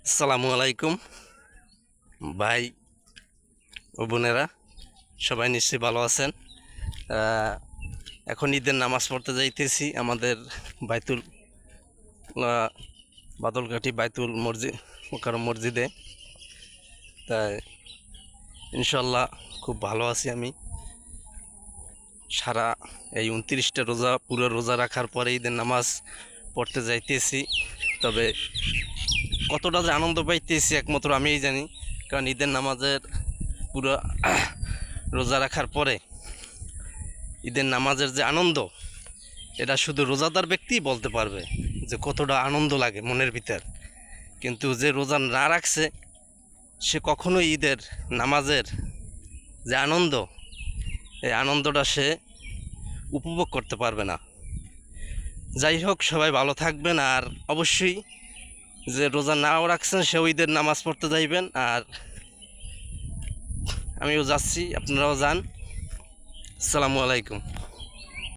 আসসালামু আলাইকুম ভাই ও বোনেরা, সবাই নিশ্চয়ই ভালো আছেন। আহ, এখন ঈদের নামাজ পড়তে যাইতেছি আমাদের বাইতুল আহ, বাদলঘাটি বাইতুল মসজিদ মোকাররম মসজিদে। তাই ইনশাল্লাহ খুব ভালো আছি আমি। সারা এই 29টা রোজা পুরো রোজা রাখার পরে ঈদের নামাজ পড়তে যাইতেছি। তবে কতটা যে আনন্দ পাইতেছি একমাত্র আমিই জানি, কারণ ঈদের নামাজের পুরো রোজা রাখার পরে ঈদের নামাজের যে আনন্দ, এটা শুধু রোজাদার ব্যক্তিই বলতে পারবে যে কতটা আনন্দ লাগে মনের ভিতর। কিন্তু যে রোজা না রাখছে সে কখনোই ঈদের নামাজের যে আনন্দ, এই আনন্দটা সে উপভোগ করতে পারবে না। যাই হোক, সবাই ভালো থাকবেন। আর অবশ্যই যে রোজা নাও রাখছেন সেও ঈদের নামাজ পড়তে যাইবেন। আর আমিও যাচ্ছি, আপনারাও যান। আসসালামু আলাইকুম।